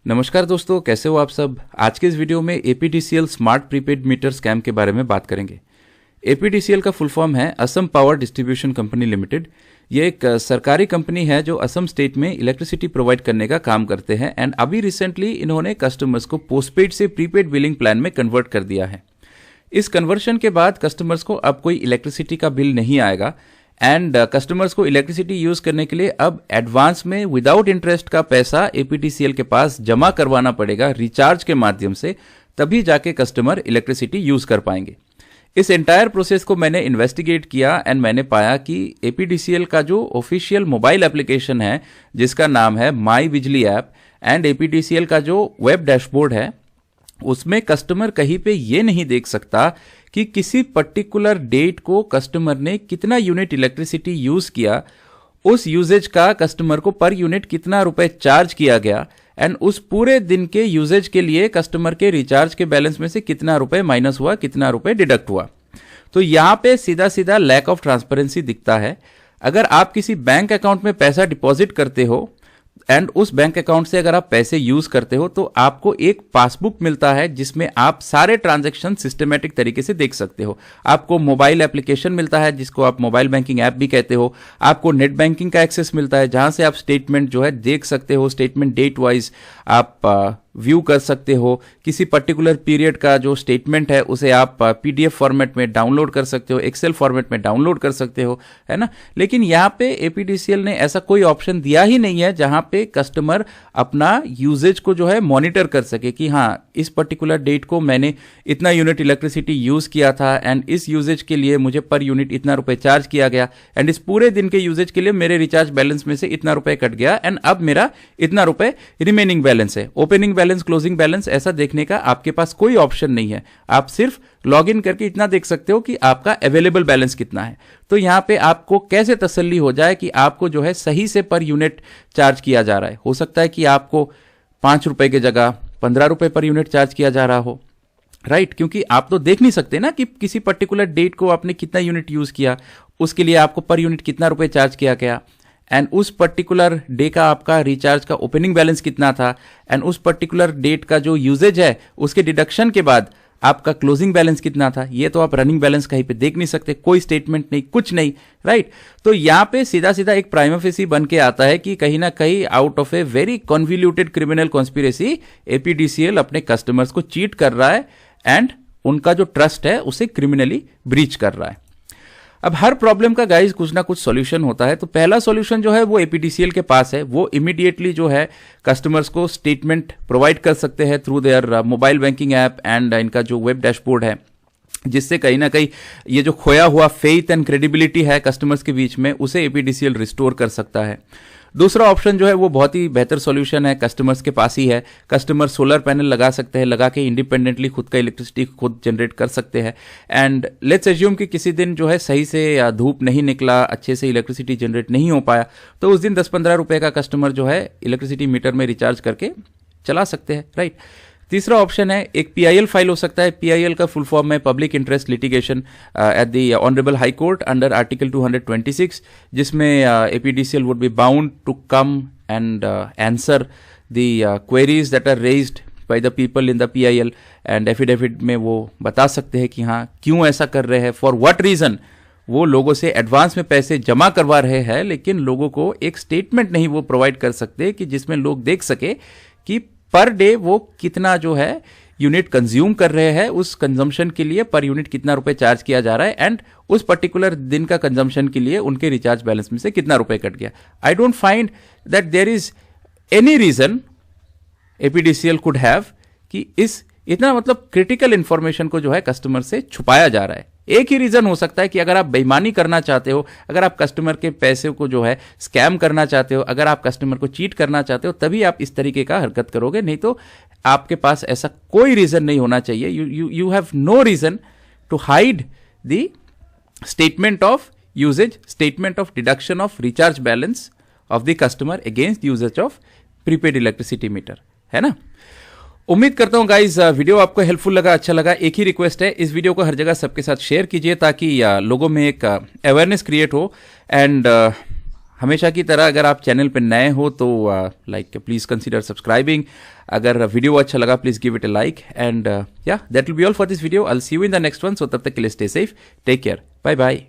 नमस्कार दोस्तों, कैसे हो आप सब। आज के इस वीडियो में APDCL smart prepaid meter scam के बारे में बात करेंगे। एपीडीसीएल का फुल फॉर्म है Assam power distribution company limited. ये एक सरकारी कंपनी है जो असम स्टेट में इलेक्ट्रिसिटी प्रोवाइड करने का काम करते हैं एंड अभी रिसेंटली इन्होंने कस्टमर्स को पोस्टपेड से प्रीपेड बिलिंग प्लान में कन्वर्ट कर दिया है। इस कन्वर्शन के बाद कस्टमर्स को अब कोई इलेक्ट्रिसिटी का बिल नहीं आएगा एंड कस्टमर्स को इलेक्ट्रिसिटी यूज करने के लिए अब एडवांस में विदाउट इंटरेस्ट का पैसा एपीडीसीएल के पास जमा करवाना पड़ेगा रिचार्ज के माध्यम से, तभी जाके कस्टमर इलेक्ट्रिसिटी यूज कर पाएंगे। इस एंटायर प्रोसेस को मैंने इन्वेस्टिगेट किया एंड मैंने पाया कि एपीडीसीएल का जो ऑफिशियल मोबाइल एप्लीकेशन है जिसका नाम है माई बिजली ऐप एंड एपीडीसीएल का जो वेब डैशबोर्ड है उसमें कस्टमर कहीं पे ये नहीं देख सकता कि किसी पर्टिकुलर डेट को कस्टमर ने कितना यूनिट इलेक्ट्रिसिटी यूज किया, उस यूजेज का कस्टमर को पर यूनिट कितना रुपए चार्ज किया गया एंड उस पूरे दिन के यूजेज के लिए कस्टमर के रिचार्ज के बैलेंस में से कितना रुपए माइनस हुआ, कितना रुपए डिडक्ट हुआ। तो यहां पे सीधा सीधा लैक ऑफ ट्रांसपेरेंसी दिखता है। अगर आप किसी बैंक अकाउंट में पैसा डिपॉजिट करते हो एंड उस बैंक अकाउंट से अगर आप पैसे यूज करते हो तो आपको एक पासबुक मिलता है जिसमें आप सारे ट्रांजैक्शन सिस्टमेटिक तरीके से देख सकते हो। आपको मोबाइल एप्लीकेशन मिलता है जिसको आप मोबाइल बैंकिंग ऐप भी कहते हो। आपको नेट बैंकिंग का एक्सेस मिलता है जहां से आप स्टेटमेंट जो है देख सकते हो। स्टेटमेंट डेट वाइज आप व्यू कर सकते हो। किसी पर्टिकुलर पीरियड का जो स्टेटमेंट है उसे आप पीडीएफ फॉर्मेट में डाउनलोड कर सकते हो, एक्सेल फॉर्मेट में डाउनलोड कर सकते हो, है ना। लेकिन यहाँ पे एपीडीसीएल ने ऐसा कोई ऑप्शन दिया ही नहीं है जहां पे कस्टमर अपना यूजेज को जो है मॉनिटर कर सके कि हाँ इस पर्टिकुलर डेट को मैंने इतना यूनिट इलेक्ट्रिसिटी यूज किया था एंड इस यूजेज के लिए मुझे पर यूनिट इतना रुपए चार्ज किया गया एंड इस पूरे दिन के यूजेज के लिए मेरे रिचार्ज बैलेंस में से इतना रुपए कट गया एंड अब मेरा इतना रुपए रिमेनिंग बैलेंस है। ओपनिंग बैलेंस, क्लोजिंग बैलेंस ऐसा देखने का आपके पास कोई ऑप्शन नहीं है। आप सिर्फ लॉग इन करके इतना देख सकते हो कि आपका अवेलेबल बैलेंस कितना है। तो यहां पे आपको कैसे तसल्ली हो जाए कि आपको जो है सही से पर यूनिट चार्ज किया जा रहा है। हो सकता है कि आपको 5 रुपए की जगह 15 रुपए पर यूनिट चार्ज किया जा रहा हो, राइट। क्योंकि आप तो देख नहीं सकते ना कि किसी पर्टिकुलर डेट को आपने कितना यूनिट यूज किया, उसके लिए आपको पर यूनिट कितना रुपए चार्ज किया गया एंड उस पर्टिकुलर डे का आपका रिचार्ज का ओपनिंग बैलेंस कितना था एंड उस पर्टिकुलर डेट का जो यूजेज है उसके डिडक्शन के बाद आपका क्लोजिंग बैलेंस कितना था। ये तो आप रनिंग बैलेंस कहीं पे देख नहीं सकते, कोई स्टेटमेंट नहीं, कुछ नहीं, राइट। तो यहां पे सीधा सीधा एक प्राइमा फेसी बन के आता है कि कहीं ना कहीं out of a very convoluted criminal conspiracy APDCL अपने कस्टमर्स को चीट कर रहा है एंड उनका जो ट्रस्ट है उसे क्रिमिनली ब्रीच कर रहा है। अब हर प्रॉब्लम का गाइस कुछ ना कुछ सॉल्यूशन होता है। तो पहला सॉल्यूशन जो है वो एपीडीसीएल के पास है। वो इमीडिएटली जो है कस्टमर्स को स्टेटमेंट प्रोवाइड कर सकते हैं through their mobile banking app and इनका जो वेब डैशबोर्ड है, जिससे कहीं ना कहीं ये जो खोया हुआ फेथ एंड क्रेडिबिलिटी है कस्टमर्स के बीच में उसे एपीडीसीएल रिस्टोर कर सकता है। दूसरा ऑप्शन जो है वो बहुत ही बेहतर सॉल्यूशन है, कस्टमर्स के पास ही है। कस्टमर सोलर पैनल लगा सकते हैं, लगा के इंडिपेंडेंटली खुद का इलेक्ट्रिसिटी खुद जनरेट कर सकते हैं एंड लेट्स एज्यूम कि किसी दिन जो है सही से धूप नहीं निकला, अच्छे से इलेक्ट्रिसिटी जनरेट नहीं हो पाया, तो उस दिन 10-15 रुपए का कस्टमर जो है इलेक्ट्रिसिटी मीटर में रिचार्ज करके चला सकते हैं, राइट। तीसरा ऑप्शन है एक पीआईएल फाइल हो सकता है। पीआईएल का फुल फॉर्म है public interest litigation at the honourable high court under article 226, जिसमें APDCL would be bound to come and answer the queries that are raised by the people in the PIL and affidavit में वो बता सकते हैं कि हाँ क्यों ऐसा कर रहे हैं, फॉर व्हाट रीजन वो लोगों से एडवांस में पैसे जमा करवा रहे हैं, लेकिन लोगों को एक स्टेटमेंट नहीं वो प्रोवाइड कर सकते कि जिसमें लोग देख सके कि पर डे वो कितना जो है यूनिट कंज्यूम कर रहे हैं, उस कंजम्पशन के लिए पर यूनिट कितना रुपए चार्ज किया जा रहा है एंड उस पर्टिकुलर दिन का कंजम्पशन के लिए उनके रिचार्ज बैलेंस में से कितना रुपए कट गया। I don't find that there is any reason APDCL could have कि इस इतना मतलब क्रिटिकल इंफॉर्मेशन को जो है कस्टमर से छुपाया जा रहा है। एक ही रीजन हो सकता है कि अगर आप बेईमानी करना चाहते हो, अगर आप कस्टमर के पैसे को जो है स्कैम करना चाहते हो, अगर आप कस्टमर को चीट करना चाहते हो, तभी आप इस तरीके का हरकत करोगे, नहीं तो आपके पास ऐसा कोई रीजन नहीं होना चाहिए। You have no reason to hide the statement of usage, statement of deduction of recharge balance of the customer against usage of prepaid electricity meter, है ना। उम्मीद करता हूं गाइस वीडियो आपको हेल्पफुल लगा, अच्छा लगा। एक ही रिक्वेस्ट है, इस वीडियो को हर जगह सबके साथ शेयर कीजिए ताकि लोगों में एक अवेयरनेस क्रिएट हो एंड हमेशा की तरह अगर आप चैनल पर नए हो तो लाइक प्लीज़ कंसीडर सब्सक्राइबिंग. अगर वीडियो अच्छा लगा please give it a like and yeah that will be all for this video. I will see you in the next one. So तब तक के लिए stay safe, take care, bye bye.